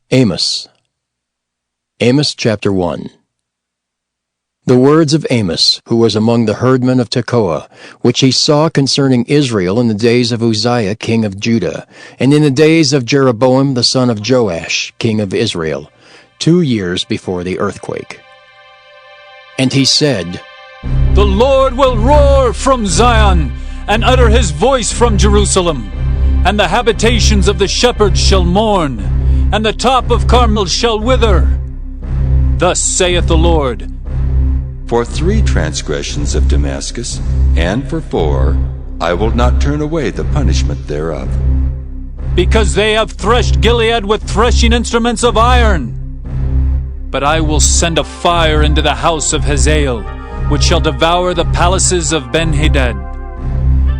Amos. Amos chapter 1. The words of Amos, who was among the herdmen of Tekoa, which he saw concerning Israel in the days of Uzziah king of Judah, and in the days of Jeroboam the son of Joash king of Israel, 2 years before the earthquake. And he said, The Lord will roar from Zion, and utter his voice from Jerusalem, and the habitations of the shepherds shall mourn, and the top of Carmel shall wither. Thus saith the Lord, For 3 transgressions of Damascus, and for 4, I will not turn away the punishment thereof. Because they have threshed Gilead with threshing instruments of iron. But I will send a fire into the house of Hazael, which shall devour the palaces of Ben-Hadad.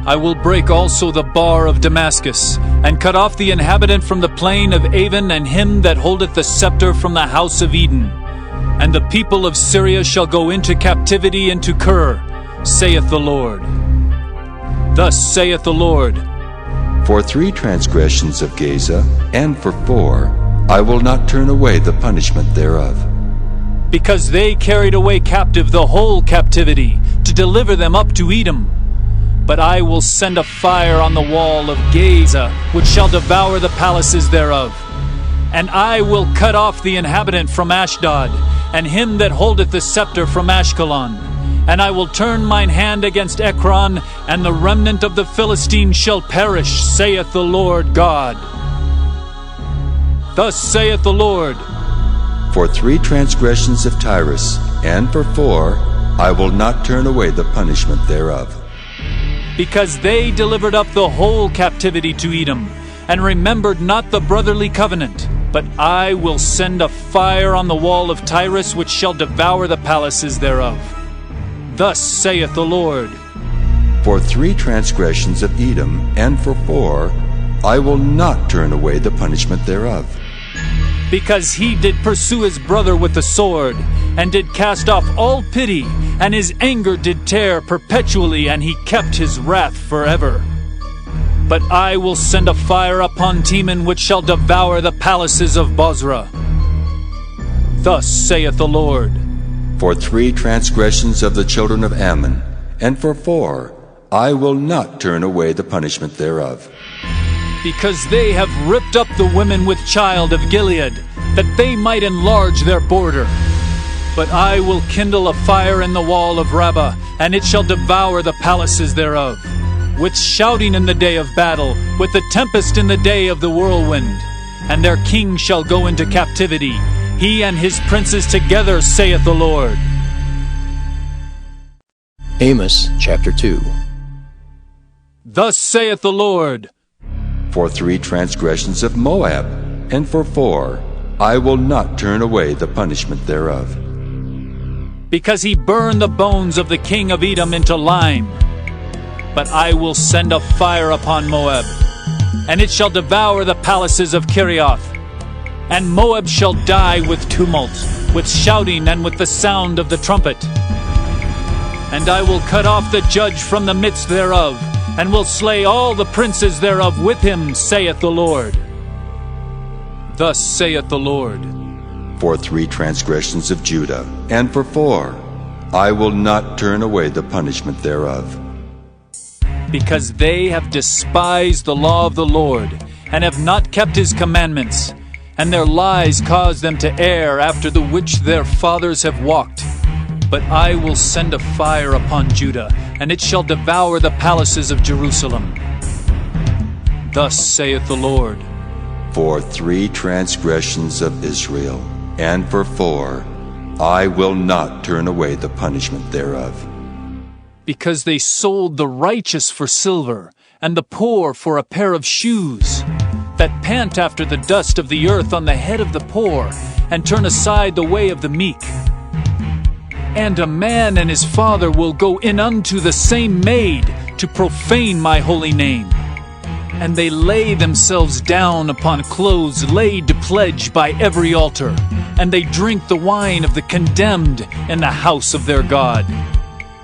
I will break also the bar of Damascus, and cut off the inhabitant from the plain of Avon, and him that holdeth the scepter from the house of Eden. And the people of Syria shall go into captivity into Kir, saith the Lord. Thus saith the Lord, For 3 transgressions of Gaza, and for 4, I will not turn away the punishment thereof. Because they carried away captive the whole captivity, to deliver them up to Edom. But I will send a fire on the wall of Gaza, which shall devour the palaces thereof. And I will cut off the inhabitant from Ashdod, and him that holdeth the scepter from Ashkelon. And I will turn mine hand against Ekron, and the remnant of the Philistines shall perish, saith the Lord God. Thus saith the Lord, For 3 transgressions of Tyrus, and for 4, I will not turn away the punishment thereof. Because they delivered up the whole captivity to Edom, and remembered not the brotherly covenant. But I will send a fire on the wall of Tyrus, which shall devour the palaces thereof. Thus saith the Lord, For 3 transgressions of Edom, and for 4, I will not turn away the punishment thereof. Because he did pursue his brother with the sword, and did cast off all pity, and his anger did tear perpetually, and he kept his wrath forever. But I will send a fire upon Teman, which shall devour the palaces of Bozrah. Thus saith the Lord, For 3 transgressions of the children of Ammon, and for 4, I will not turn away the punishment thereof. Because they have ripped up the women with child of Gilead, that they might enlarge their border. But I will kindle a fire in the wall of Rabbah, and it shall devour the palaces thereof. With shouting in the day of battle, with the tempest in the day of the whirlwind. And their king shall go into captivity, he and his princes together, saith the Lord. Amos chapter 2. Thus saith the Lord, For 3 transgressions of Moab, and for 4, I will not turn away the punishment thereof. Because he burned the bones of the king of Edom into lime. But I will send a fire upon Moab, and it shall devour the palaces of Kerioth. And Moab shall die with tumult, with shouting, and with the sound of the trumpet. And I will cut off the judge from the midst thereof, and will slay all the princes thereof with him, saith the Lord. Thus saith the Lord, For 3 transgressions of Judah, and for 4, I will not turn away the punishment thereof. Because they have despised the law of the Lord, and have not kept his commandments, and their lies cause them to err after the which their fathers have walked. But I will send a fire upon Judah, and it shall devour the palaces of Jerusalem. Thus saith the Lord, For 3 transgressions of Israel, and for 4, I will not turn away the punishment thereof. Because they sold the righteous for silver, and the poor for a pair of shoes, that pant after the dust of the earth on the head of the poor, and turn aside the way of the meek. And a man and his father will go in unto the same maid, to profane my holy name. And they lay themselves down upon clothes laid to pledge by every altar, and they drink the wine of the condemned in the house of their God.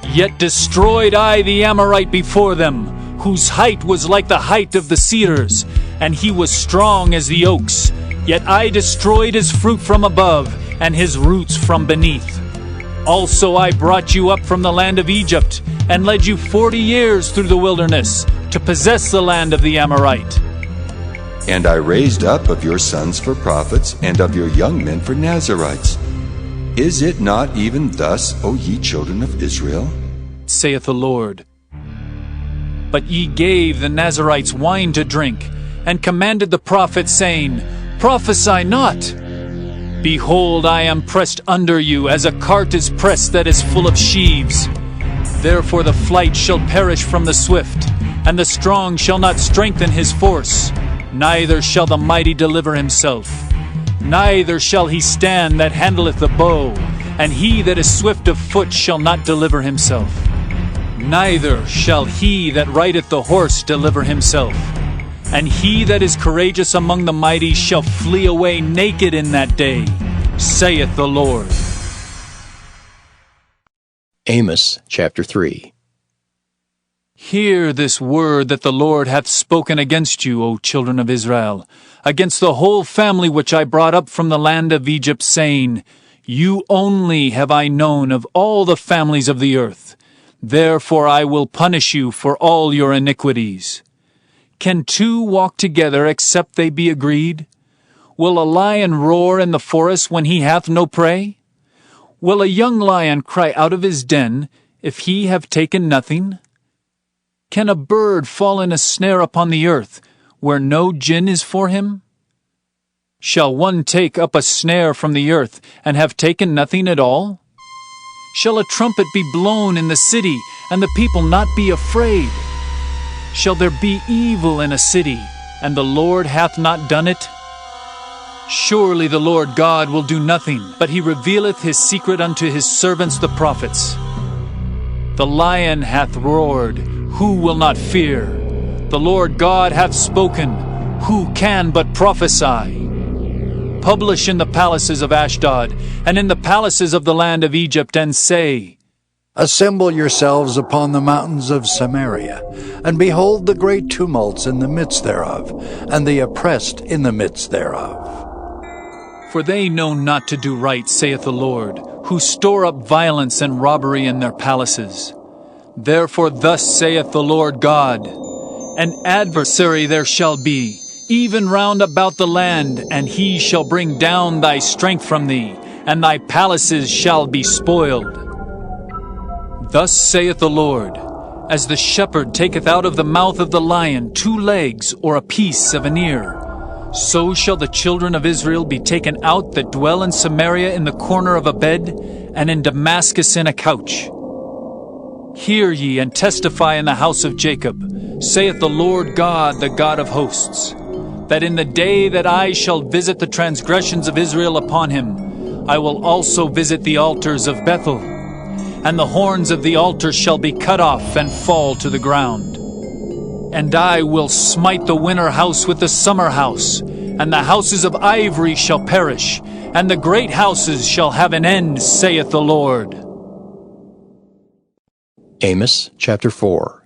Yet destroyed I the Amorite before them, whose height was like the height of the cedars, and he was strong as the oaks, Yet I destroyed his fruit from above, and his roots from beneath. Also I brought you up from the land of Egypt, and led you 40 years through the wilderness, to possess the land of the Amorite. And I raised up of your sons for prophets, and of your young men for Nazirites. Is it not even thus, O ye children of Israel? Saith the Lord. But ye gave the Nazirites wine to drink, and commanded the prophets, saying, Prophesy not. Behold, I am pressed under you, as a cart is pressed that is full of sheaves. Therefore the flight shall perish from the swift, and the strong shall not strengthen his force. Neither shall the mighty deliver himself. Neither shall he stand that handleth the bow, and he that is swift of foot shall not deliver himself. Neither shall he that rideth the horse deliver himself. And he that is courageous among the mighty shall flee away naked in that day, saith the Lord. Amos chapter 3. Hear this word that the Lord hath spoken against you, O children of Israel, against the whole family which I brought up from the land of Egypt, saying, You only have I known of all the families of the earth. Therefore I will punish you for all your iniquities. Can two walk together except they be agreed? Will a lion roar in the forest when he hath no prey? Will a young lion cry out of his den if he have taken nothing? Can a bird fall in a snare upon the earth, where no gin is for him? Shall one take up a snare from the earth, and have taken nothing at all? Shall a trumpet be blown in the city, and the people not be afraid? Shall there be evil in a city, and the Lord hath not done it? Surely the Lord God will do nothing, but he revealeth his secret unto his servants the prophets. The lion hath roared, who will not fear? The Lord God hath spoken, who can but prophesy? Publish in the palaces of Ashdod, and in the palaces of the land of Egypt, and say, Assemble yourselves upon the mountains of Samaria, and behold the great tumults in the midst thereof, and the oppressed in the midst thereof. For they know not to do right, saith the Lord, who store up violence and robbery in their palaces. Therefore thus saith the Lord God, An adversary there shall be, even round about the land, and he shall bring down thy strength from thee, and thy palaces shall be spoiled. Thus saith the Lord, As the shepherd taketh out of the mouth of the lion 2 legs or a piece of an ear, so shall the children of Israel be taken out that dwell in Samaria in the corner of a bed, and in Damascus in a couch. Hear ye and testify in the house of Jacob, saith the Lord God, the God of hosts, that in the day that I shall visit the transgressions of Israel upon him, I will also visit the altars of Bethel, and the horns of the altar shall be cut off and fall to the ground. And I will smite the winter house with the summer house, and the houses of ivory shall perish, and the great houses shall have an end, saith the Lord. Amos chapter 4.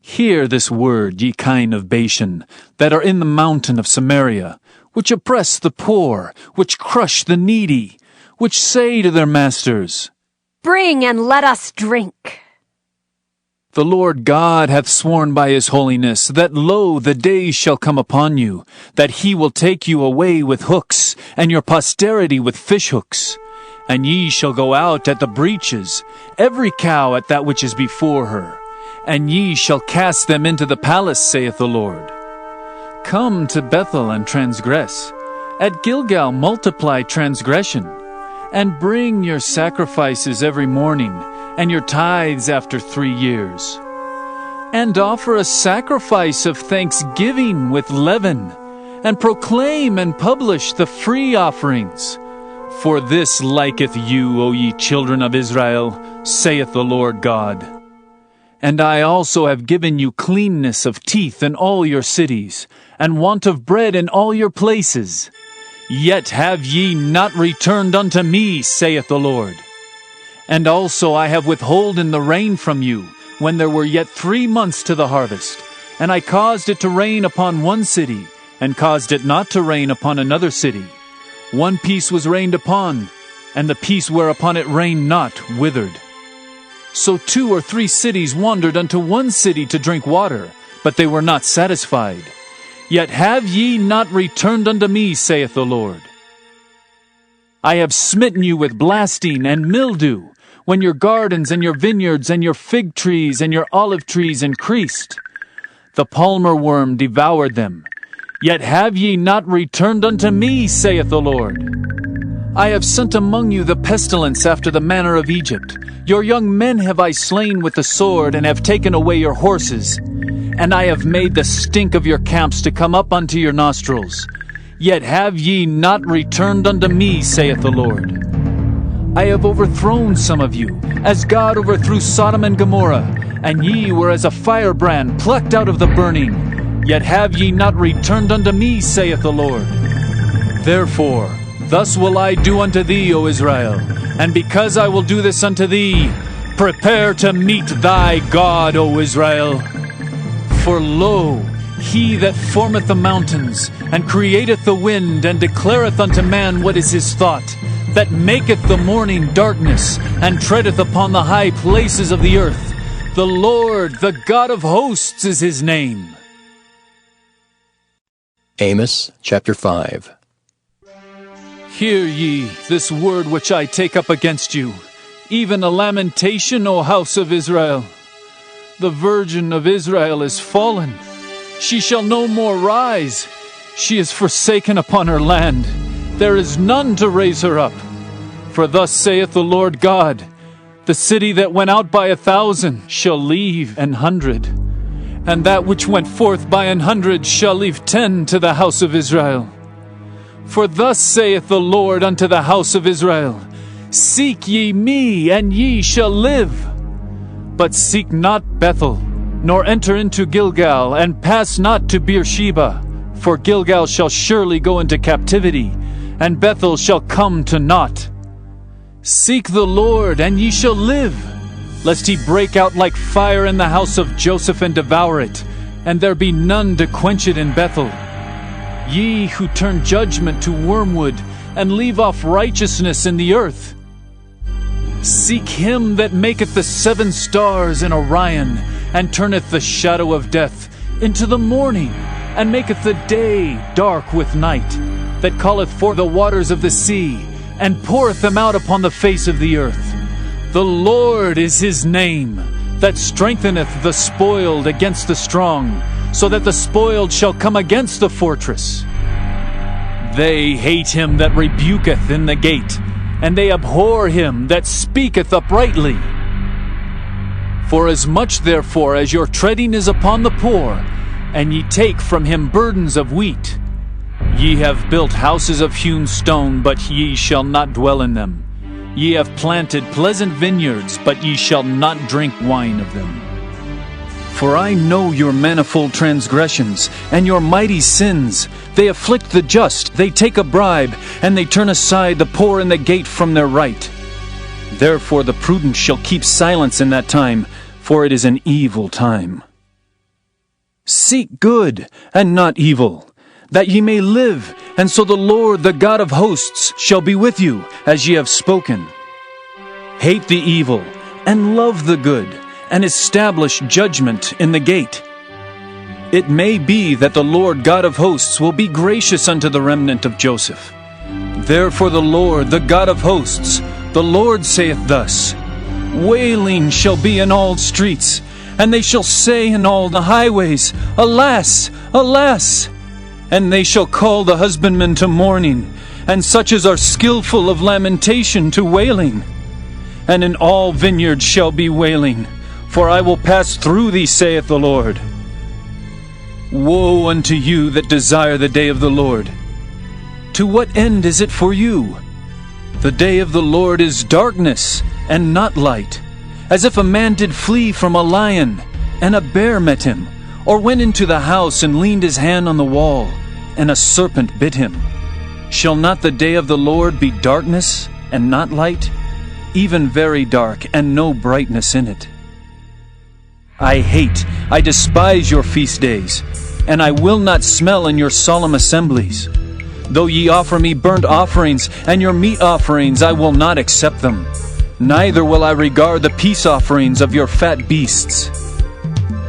Hear this word, ye kine of Bashan, that are in the mountain of Samaria, which oppress the poor, which crush the needy, which say to their masters, Bring and let us drink. The Lord God hath sworn by his holiness, that lo, the days shall come upon you, that he will take you away with hooks, and your posterity with fishhooks. And ye shall go out at the breaches, every cow at that which is before her. And ye shall cast them into the palace, saith the Lord. Come to Bethel and transgress. At Gilgal multiply transgression. And bring your sacrifices every morning, and your tithes after 3 years. And offer a sacrifice of thanksgiving with leaven, and proclaim and publish the free offerings. For this liketh you, O ye children of Israel, saith the Lord God. And I also have given you cleanness of teeth in all your cities, and want of bread in all your places. Yet have ye not returned unto me, saith the Lord. And also I have withholden the rain from you, when there were yet 3 months to the harvest. And I caused it to rain upon one city, and caused it not to rain upon another city. One piece was rained upon, and the piece whereupon it rained not withered. So 2 or 3 cities wandered unto one city to drink water, but they were not satisfied. Yet have ye not returned unto me, saith the Lord. I have smitten you with blasting and mildew, when your gardens and your vineyards and your fig trees and your olive trees increased. The palmer worm devoured them. Yet have ye not returned unto me, saith the Lord. I have sent among you the pestilence after the manner of Egypt. Your young men have I slain with the sword, and have taken away your horses. And I have made the stink of your camps to come up unto your nostrils. Yet have ye not returned unto me, saith the Lord. I have overthrown some of you, as God overthrew Sodom and Gomorrah, and ye were as a firebrand plucked out of the burning. Yet have ye not returned unto me, saith the Lord. Therefore, thus will I do unto thee, O Israel, and because I will do this unto thee, prepare to meet thy God, O Israel. For lo, he that formeth the mountains, and createth the wind, and declareth unto man what is his thought, that maketh the morning darkness, and treadeth upon the high places of the earth, the Lord, the God of hosts, is his name. Amos chapter 5. Hear ye this word which I take up against you, even a lamentation, O house of Israel. The virgin of Israel is fallen. She shall no more rise. She is forsaken upon her land. There is none to raise her up. For thus saith the Lord God, the city that went out by 1,000 shall leave 100, and that which went forth by 100 shall leave 10 to the house of Israel. For thus saith the Lord unto the house of Israel, Seek ye me, and ye shall live. But seek not Bethel, nor enter into Gilgal, and pass not to Beersheba. For Gilgal shall surely go into captivity, and Bethel shall come to naught. Seek the Lord, and ye shall live, lest he break out like fire in the house of Joseph and devour it, and there be none to quench it in Bethel. Ye who turn judgment to wormwood, and leave off righteousness in the earth. Seek him that maketh the 7 stars in Orion, and turneth the shadow of death into the morning, and maketh the day dark with night, that calleth forth the waters of the sea, and poureth them out upon the face of the earth. The Lord is his name, that strengtheneth the spoiled against the strong, so that the spoiled shall come against the fortress. They hate him that rebuketh in the gate, and they abhor him that speaketh uprightly. Forasmuch therefore as your treading is upon the poor, and ye take from him burdens of wheat, ye have built houses of hewn stone, but ye shall not dwell in them. Ye have planted pleasant vineyards, but ye shall not drink wine of them. For I know your manifold transgressions, and your mighty sins. They afflict the just, they take a bribe, and they turn aside the poor in the gate from their right. Therefore the prudent shall keep silence in that time, for it is an evil time. Seek good, and not evil, that ye may live, and so the Lord, the God of hosts, shall be with you, as ye have spoken. Hate the evil, and love the good, and establish judgment in the gate. It may be that the Lord God of hosts will be gracious unto the remnant of Joseph. Therefore the Lord, the God of hosts, the Lord saith thus, Wailing shall be in all streets, and they shall say in all the highways, Alas, alas! And they shall call the husbandmen to mourning, and such as are skillful of lamentation to wailing. And in all vineyards shall be wailing, for I will pass through thee, saith the Lord. Woe unto you that desire the day of the Lord! To what end is it for you? The day of the Lord is darkness, and not light, as if a man did flee from a lion, and a bear met him, or went into the house and leaned his hand on the wall, and a serpent bit him. Shall not the day of the Lord be darkness, and not light, even very dark, and no brightness in it? I despise your feast days. and I will not smell in your solemn assemblies. Though ye offer me burnt offerings, and your meat offerings, I will not accept them. Neither will I regard the peace offerings of your fat beasts.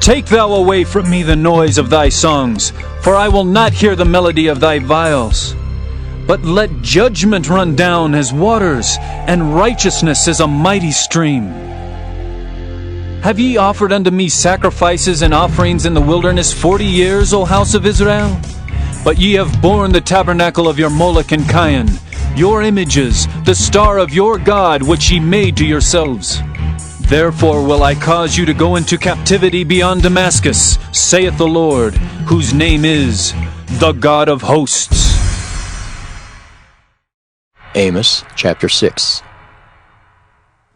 Take thou away from me the noise of thy songs, for I will not hear the melody of thy viols. But let judgment run down as waters, and righteousness as a mighty stream. Have ye offered unto me sacrifices and offerings in the wilderness 40 years, O house of Israel? But ye have borne the tabernacle of your Moloch and Cain, your images, the star of your God, which ye made to yourselves. Therefore will I cause you to go into captivity beyond Damascus, saith the Lord, whose name is the God of hosts. Amos chapter 6.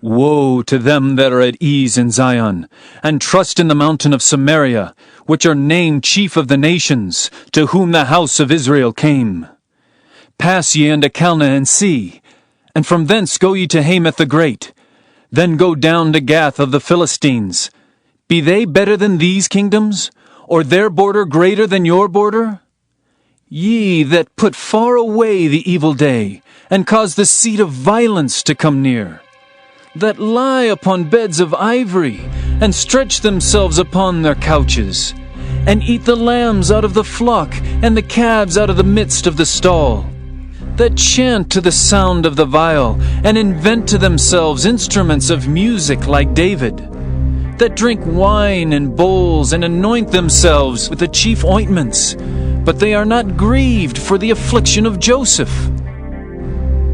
Woe to them that are at ease in Zion, and trust in the mountain of Samaria, which are named chief of the nations, to whom the house of Israel came. Pass ye unto Calneh and see, and from thence go ye to Hamath the great. Then go down to Gath of the Philistines. Be they better than these kingdoms, or their border greater than your border? Ye that put far away the evil day, and cause the seat of violence to come near, that lie upon beds of ivory, and stretch themselves upon their couches, and eat the lambs out of the flock, and the calves out of the midst of the stall, that chant to the sound of the viol, and invent to themselves instruments of music like David, that drink wine in bowls, and anoint themselves with the chief ointments, but they are not grieved for the affliction of Joseph.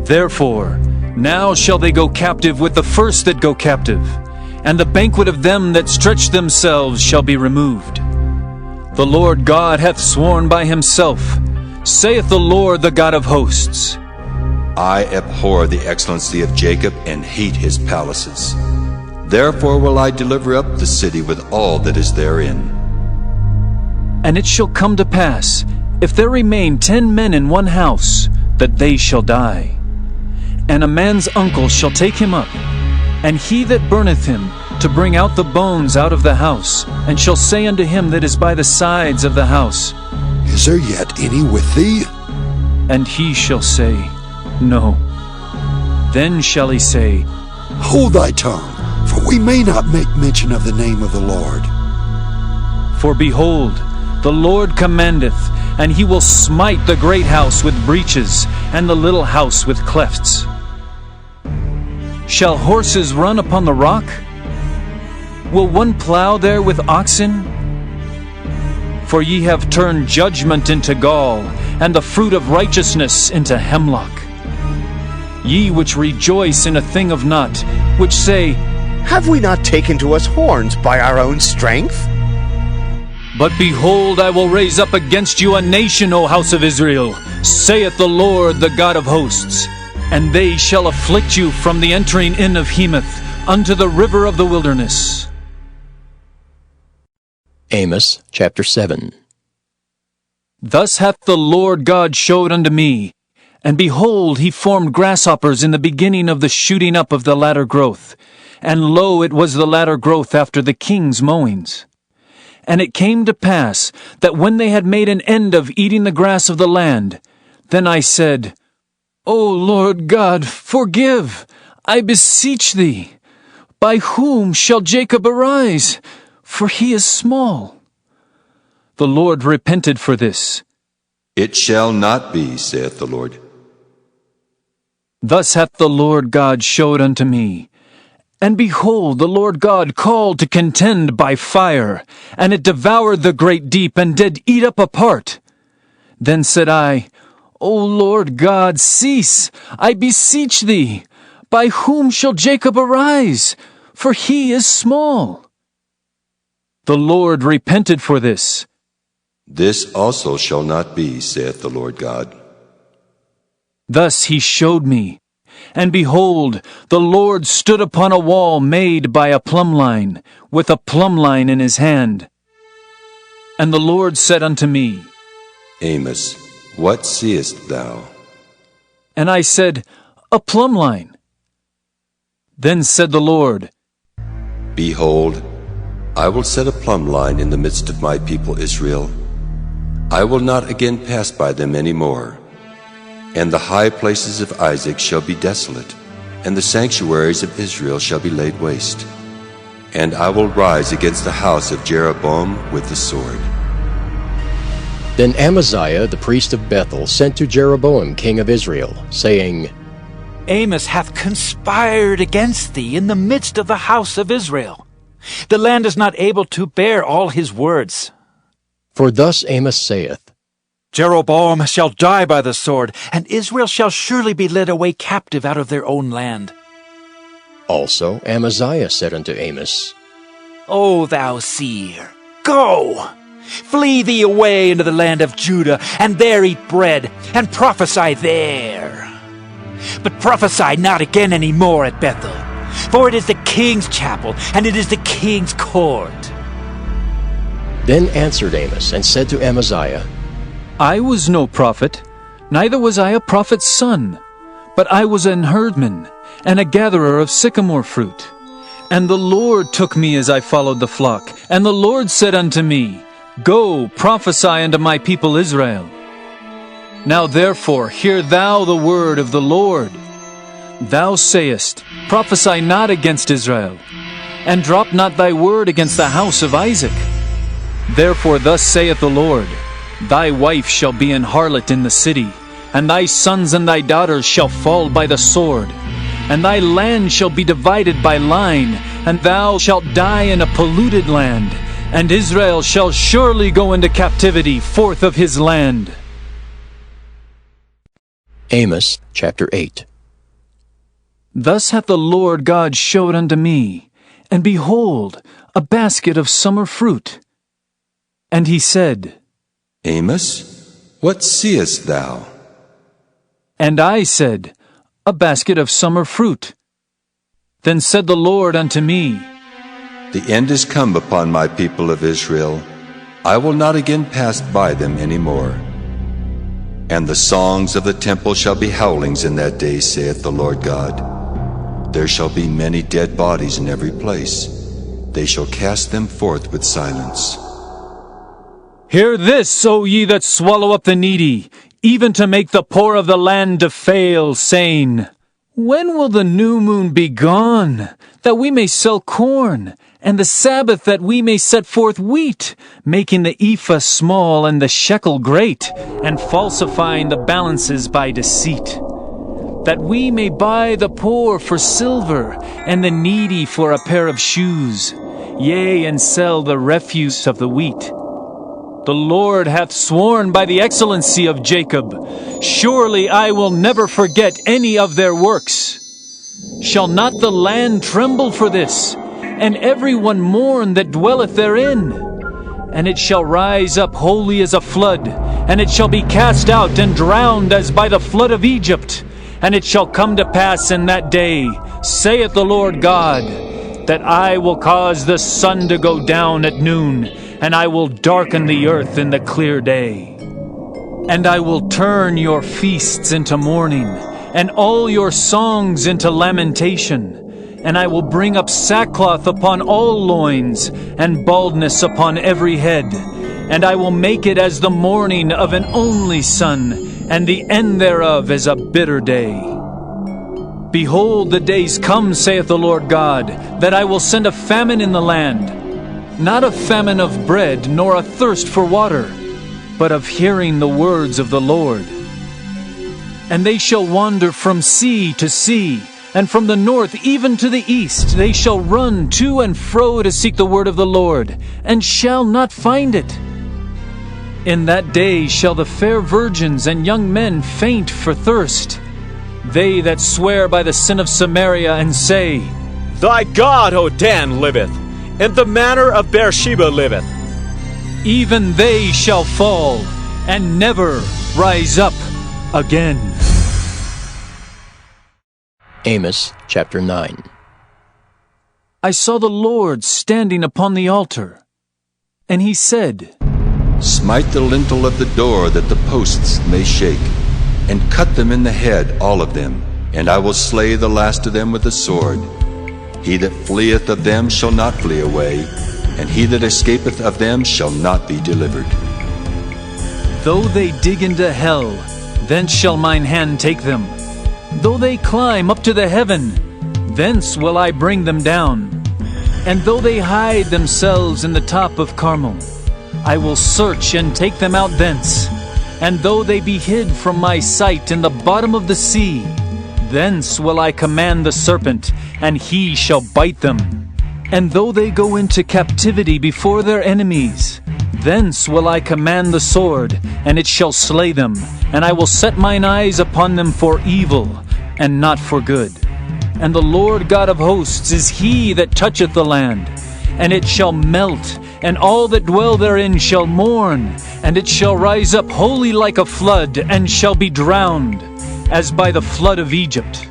Therefore, now shall they go captive with the first that go captive, and the banquet of them that stretch themselves shall be removed. The Lord God hath sworn by himself, saith the Lord the God of hosts. I abhor the excellency of Jacob and hate his palaces. Therefore will I deliver up the city with all that is therein. And it shall come to pass, if there remain 10 men in one house, that they shall die. And a man's uncle shall take him up, and he that burneth him, to bring out the bones out of the house, and shall say unto him that is by the sides of the house, Is there yet any with thee? And he shall say, No. Then shall he say, Hold thy tongue, for we may not make mention of the name of the Lord. For behold, the Lord commandeth, and he will smite the great house with breaches, and the little house with clefts. Shall horses run upon the rock? Will one plow there with oxen? For ye have turned judgment into gall, and the fruit of righteousness into hemlock. Ye which rejoice in a thing of naught, which say, Have we not taken to us horns by our own strength? But behold, I will raise up against you a nation, O house of Israel, saith the Lord the God of hosts. And they shall afflict you from the entering in of Hamath unto the river of the wilderness. Amos chapter 7. Thus hath the Lord God showed unto me, and behold, he formed grasshoppers in the beginning of the shooting up of the latter growth, and lo, it was the latter growth after the king's mowings. And it came to pass that when they had made an end of eating the grass of the land, then I said, O Lord God, forgive, I beseech thee. By whom shall Jacob arise? For he is small. The Lord repented for this. It shall not be, saith the Lord. Thus hath the Lord God showed unto me. And behold, the Lord God called to contend by fire, and it devoured the great deep, and did eat up a part. Then said I, O Lord God, cease, I beseech thee. By whom shall Jacob arise? For he is small. The Lord repented for this. This also shall not be, saith the Lord God. Thus he showed me. And behold, the Lord stood upon a wall made by a plumb line, with a plumb line in his hand. And the Lord said unto me, Amos, what seest thou? And I said, A plumb line. Then said the Lord, Behold, I will set a plumb line in the midst of my people Israel, I will not again pass by them any more. And the high places of Isaac shall be desolate, and the sanctuaries of Israel shall be laid waste. And I will rise against the house of Jeroboam with the sword. Then Amaziah the priest of Bethel sent to Jeroboam king of Israel, saying, Amos hath conspired against thee in the midst of the house of Israel. The land is not able to bear all his words. For thus Amos saith, Jeroboam shall die by the sword, and Israel shall surely be led away captive out of their own land. Also Amaziah said unto Amos, O thou seer, go! Flee thee away into the land of Judah, and there eat bread, and prophesy there. But prophesy not again any more at Bethel, for it is the king's chapel, and it is the king's court. Then answered Amos, and said to Amaziah, I was no prophet, neither was I a prophet's son, but I was an herdman, and a gatherer of sycamore fruit. And the Lord took me as I followed the flock, and the Lord said unto me, Go, prophesy unto my people Israel. Now therefore hear thou the word of the Lord. Thou sayest, Prophesy not against Israel, and drop not thy word against the house of Isaac. Therefore thus saith the Lord, Thy wife shall be an harlot in the city, and thy sons and thy daughters shall fall by the sword, and thy land shall be divided by line, and thou shalt die in a polluted land, and Israel shall surely go into captivity forth of his land. Amos chapter 8. Thus hath the Lord God showed unto me, and behold, a basket of summer fruit. And he said, Amos, what seest thou? And I said, A basket of summer fruit. Then said the Lord unto me, The end is come upon my people of Israel. I will not again pass by them any more. And the songs of the temple shall be howlings in that day, saith the Lord God. There shall be many dead bodies in every place. They shall cast them forth with silence. Hear this, O ye that swallow up the needy, even to make the poor of the land to fail, saying, When will the new moon be gone, that we may sell corn, and the Sabbath that we may set forth wheat, making the ephah small and the shekel great, and falsifying the balances by deceit? That we may buy the poor for silver, and the needy for a pair of shoes, yea, and sell the refuse of the wheat. The Lord hath sworn by the excellency of Jacob, Surely I will never forget any of their works. Shall not the land tremble for this, and every one mourn that dwelleth therein? And it shall rise up wholly as a flood, and it shall be cast out and drowned as by the flood of Egypt. And it shall come to pass in that day, saith the Lord God, that I will cause the sun to go down at noon, and I will darken the earth in the clear day. And I will turn your feasts into mourning, and all your songs into lamentation. And I will bring up sackcloth upon all loins, and baldness upon every head. And I will make it as the mourning of an only son, and the end thereof as a bitter day. Behold, the days come, saith the Lord God, that I will send a famine in the land, not a famine of bread, nor a thirst for water, but of hearing the words of the Lord. And they shall wander from sea to sea, and from the north even to the east. They shall run to and fro to seek the word of the Lord, and shall not find it. In that day shall the fair virgins and young men faint for thirst, they that swear by the sin of Samaria, and say, Thy God, O Dan, liveth, and the manor of Beersheba liveth. Even they shall fall, and never rise up again. Amos chapter 9. I saw the Lord standing upon the altar, and he said, Smite the lintel of the door, that the posts may shake, and cut them in the head, all of them, and I will slay the last of them with the sword. He that fleeth of them shall not flee away, and he that escapeth of them shall not be delivered. Though they dig into hell, thence shall mine hand take them. Though they climb up to the heaven, thence will I bring them down. And though they hide themselves in the top of Carmel, I will search and take them out thence. And though they be hid from my sight in the bottom of the sea, thence will I command the serpent, and he shall bite them. And though they go into captivity before their enemies, thence will I command the sword, and it shall slay them. And I will set mine eyes upon them for evil, and not for good. And the Lord God of hosts is he that toucheth the land, and it shall melt, and all that dwell therein shall mourn, and it shall rise up wholly like a flood, and shall be drowned, as by the flood of Egypt.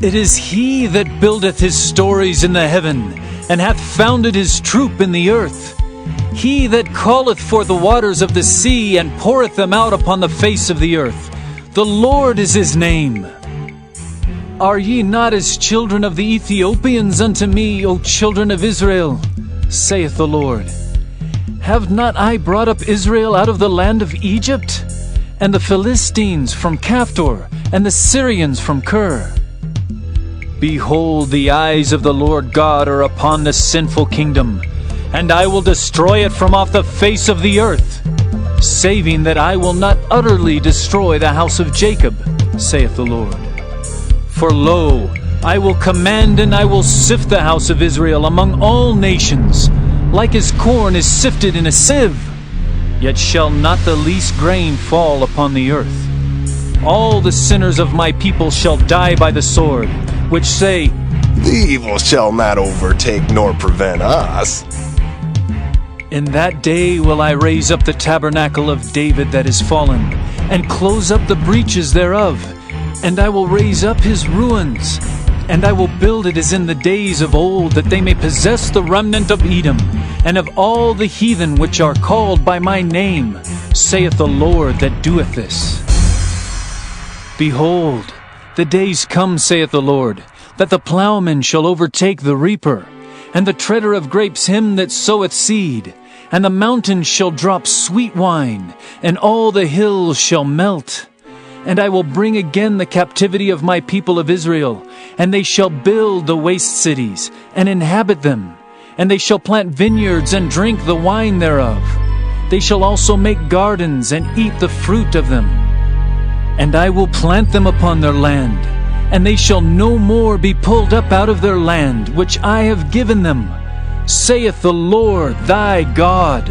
It is he that buildeth his stories in the heaven, and hath founded his troop in the earth. He that calleth forth the waters of the sea, and poureth them out upon the face of the earth. The Lord is his name. Are ye not as children of the Ethiopians unto me, O children of Israel? Saith the Lord. Have not I brought up Israel out of the land of Egypt, and the Philistines from Caphtor, and the Syrians from Kir? Behold, the eyes of the Lord God are upon the sinful kingdom, and I will destroy it from off the face of the earth, saving that I will not utterly destroy the house of Jacob, saith the Lord. For lo, I will command and I will sift the house of Israel among all nations, like as corn is sifted in a sieve. Yet shall not the least grain fall upon the earth. All the sinners of my people shall die by the sword, which say, The evil shall not overtake nor prevent us. In that day will I raise up the tabernacle of David that is fallen, and close up the breaches thereof. And I will raise up his ruins, and I will build it as in the days of old, that they may possess the remnant of Edom, and of all the heathen which are called by my name, saith the Lord that doeth this. Behold, the days come, saith the Lord, that the plowman shall overtake the reaper, and the treader of grapes him that soweth seed, and the mountains shall drop sweet wine, and all the hills shall melt. And I will bring again the captivity of my people of Israel, and they shall build the waste cities, and inhabit them. And they shall plant vineyards, and drink the wine thereof. They shall also make gardens, and eat the fruit of them. And I will plant them upon their land, and they shall no more be pulled up out of their land, which I have given them, saith the Lord thy God.